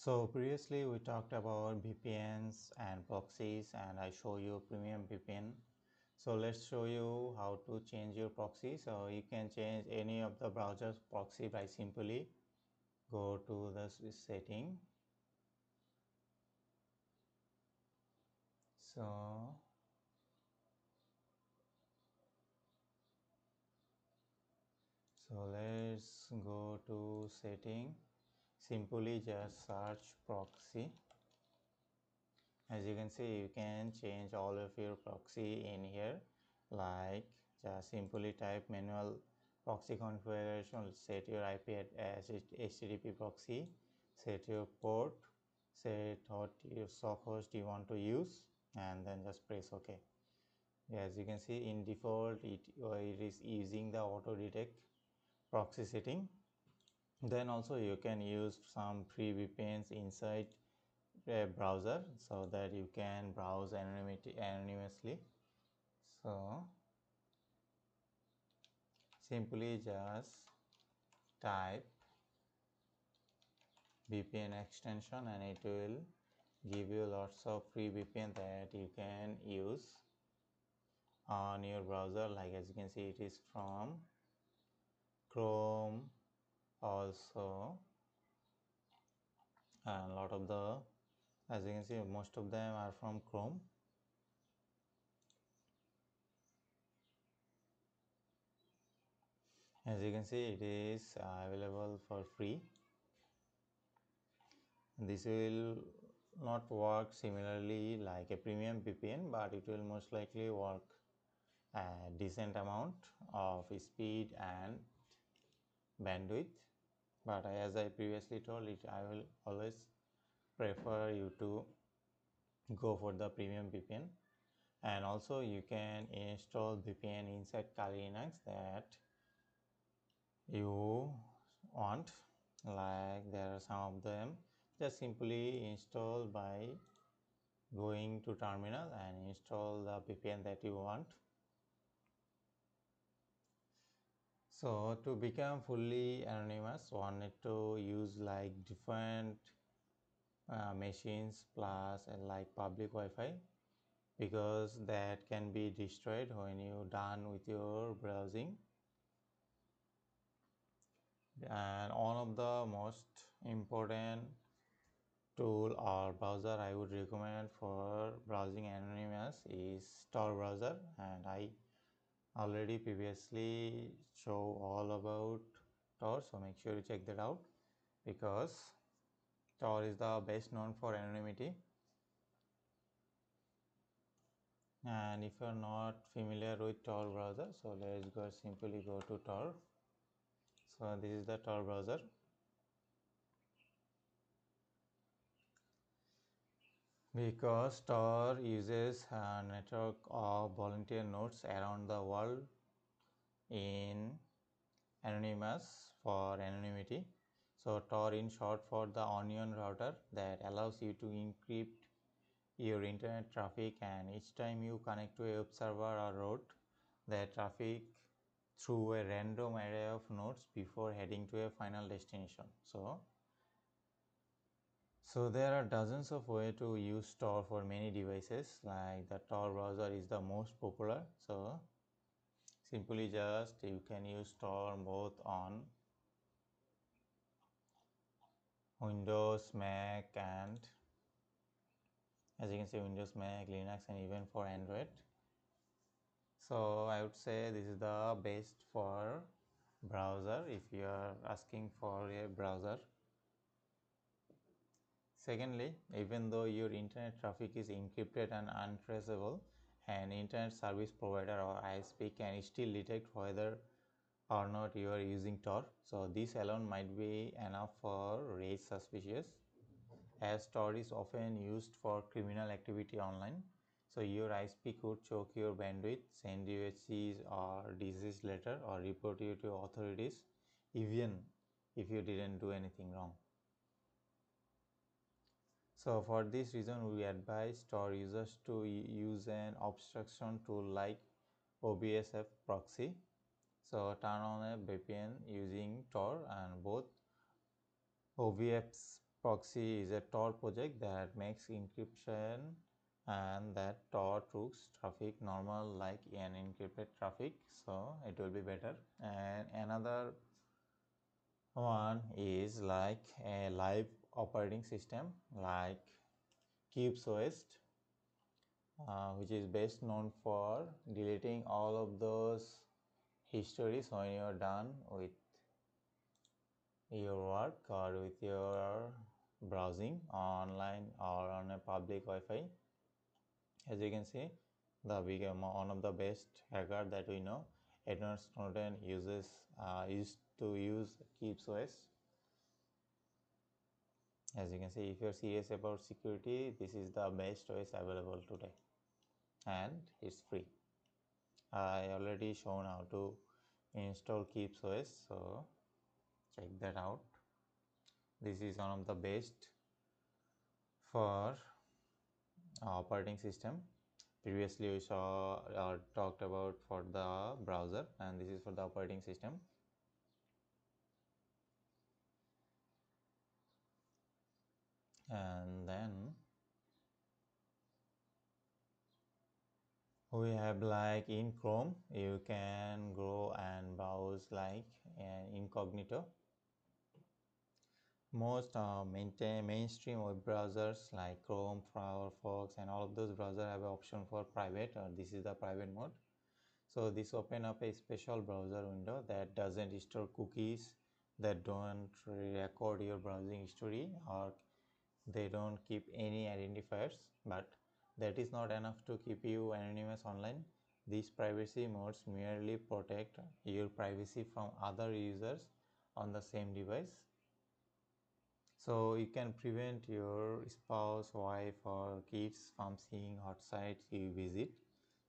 So previously we talked about VPNs and proxies and I show you premium VPN. So let's show you how to change your proxy. So you can change any of the browser's proxy by simply go to the setting. So let's go to setting. Simply just search proxy. As you can see, you can change all of your proxy in here, like just simply type manual proxy configuration, set your IP as HTTP proxy, set your port, set what your soft host you want to use, and then just press OK. As you can see, in default it is using the auto detect proxy setting. Then also you can use some free VPNs inside a browser so that you can browse anonymously. So simply just type VPN extension and it will give you lots of free VPN that you can use on your browser. Like as you can see, it is from Chrome also, and a lot of the, as you can see, most of them are from Chrome. As you can see, it is available for free. This will not work similarly like a premium VPN, but it will most likely work a decent amount of speed and bandwidth. But as I previously told it, I will always prefer you to go for the premium VPN. And also you can install VPN inside Kali Linux that you want. Like there are some of them, just simply install by going to terminal and install the VPN that you want. So to become fully anonymous, one need to use like different machines plus like public Wi-Fi, because that can be destroyed when you done with your browsing. And one of the most important tool or browser I would recommend for browsing anonymous is Tor browser, and I already previously show all about Tor, so make sure you check that out, because Tor is the best known for anonymity. And if you're not familiar with Tor browser, so let's go simply go to Tor. So this is the Tor browser. Because Tor uses a network of volunteer nodes around the world in anonymous for anonymity. So Tor in short for the onion router that allows you to encrypt your internet traffic, and each time you connect to a web server or route the traffic through a random array of nodes before heading to a final destination. So there are dozens of ways to use Tor for many devices. Like the Tor browser is the most popular. So simply just you can use Tor both on Windows, Mac, and as you can see Windows, Mac, Linux, and even for Android. So I would say this is the best for browser if you are asking for a browser. Secondly, even though your internet traffic is encrypted and untraceable, an internet service provider or ISP can still detect whether or not you are using Tor. So this alone might be enough for raise suspicious, as Tor is often used for criminal activity online. So your ISP could choke your bandwidth, send you a cease or desist letter, or report you to authorities even if you didn't do anything wrong. So for this reason, we advise Tor users to use an obstruction tool like OBSF proxy. So turn on a VPN using Tor, and both OVFs proxy is a Tor project that makes encryption and that Tor routes traffic normal like an encrypted traffic, so it will be better. And another one is like a live operating system like CubeOS, which is best known for deleting all of those histories when you're done with your work or with your browsing online or on a public Wi-Fi. As you can see, the one of the best hacker that we know, Edward Snowden, used to use CubeOS. As you can see, if you're serious about security, this is the best OS available today, and it's free. I already shown how to install CubeOS, so check that out. This is one of the best for operating system. Previously we saw talked about for the browser, and this is for the operating system. And then we have like in Chrome you can go and browse like incognito. Most mainstream web browsers like Chrome, Firefox, and all of those browsers have an option for private, or this is the private mode. So this open up a special browser window that doesn't store cookies, that don't record your browsing history, or they don't keep any identifiers. But that is not enough to keep you anonymous online. These privacy modes merely protect your privacy from other users on the same device. So you can prevent your spouse, wife, or kids from seeing hot sites you visit.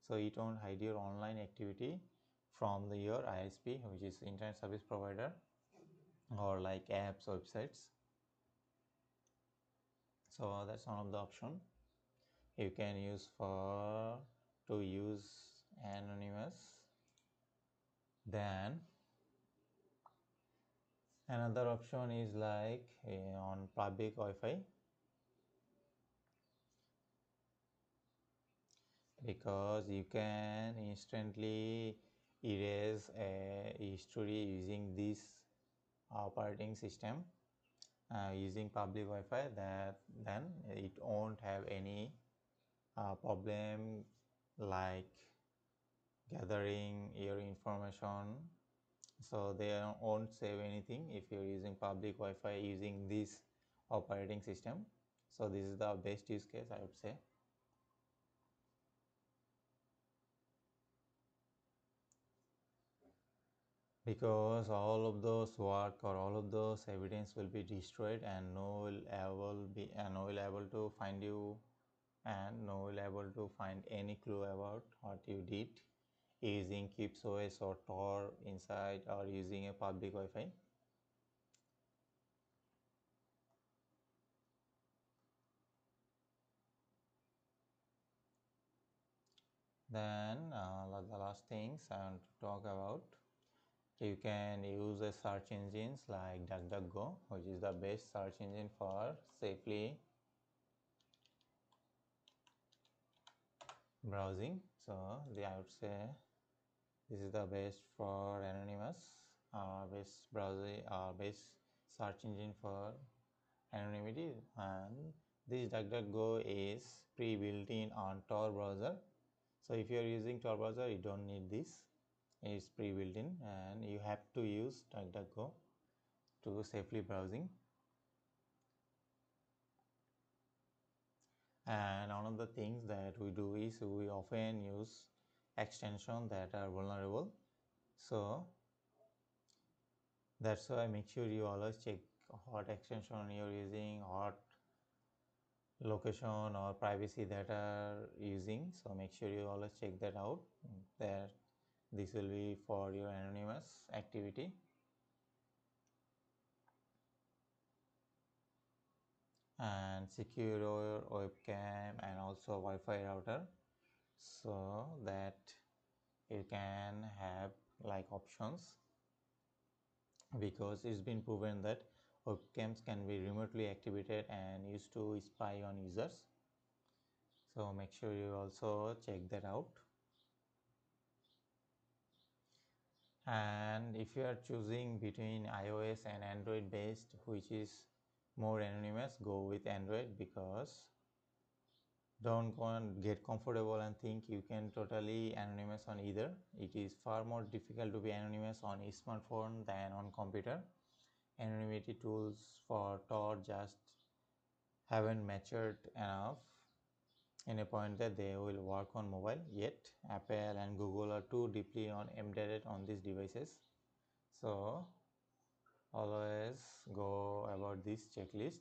So you don't hide your online activity from your ISP, which is internet service provider, or like apps, websites. So that's one of the option you can use for to use anonymous. Then another option is like on public Wi-Fi, because you can instantly erase a history using this operating system using public Wi-Fi. That then it won't have any problem like gathering your information, so they won't save anything if you're using public Wi-Fi using this operating system. So this is the best use case, I would say. Because all of those work or all of those evidence will be destroyed, and no will able to find you, and no will able to find any clue about what you did using CubeOS or Tor inside or using a public Wi-Fi. Then the last things I want to talk about, you can use a search engines like DuckDuckGo, which is the best search engine for safely browsing. So I would say this is the best for anonymous, best browser, best search engine for anonymity. And this DuckDuckGo is pre-built in on Tor browser. So if you are using Tor browser, you don't need this. It's pre-built in, and you have to use DuckDuckGo to safely browsing. And one of the things that we do is we often use extensions that are vulnerable. So that's why make sure you always check what extension you're using, what location or privacy that are using. So make sure you always check that out, that this will be for your anonymous activity. And secure your webcam and also Wi-Fi router, so that you can have like options, because it's been proven that webcams can be remotely activated and used to spy on users. So make sure you also check that out. And if you are choosing between iOS and Android based, which is more anonymous, go with Android, because don't go and get comfortable and think you can totally anonymous on either. It is far more difficult to be anonymous on a smartphone than on computer. Anonymity tools for Tor just haven't matured enough in a point that they will work on mobile yet. Apple and Google are too deeply embedded on these devices. So always go about this checklist.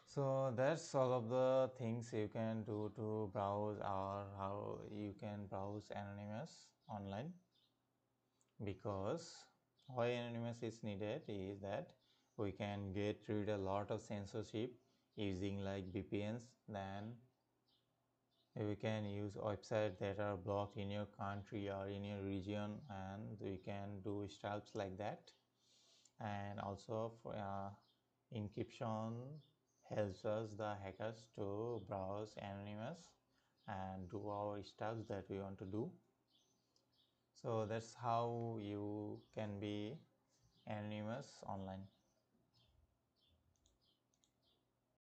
So that's all of the things you can do to browse, or how you can browse anonymous online. Because why anonymous is needed is that we can get rid a lot of censorship using like VPNs. Then we can use websites that are blocked in your country or in your region, and we can do stuff like that. And also for encryption helps us the hackers to browse anonymous and do our stuff that we want to do. So that's how you can be anonymous online.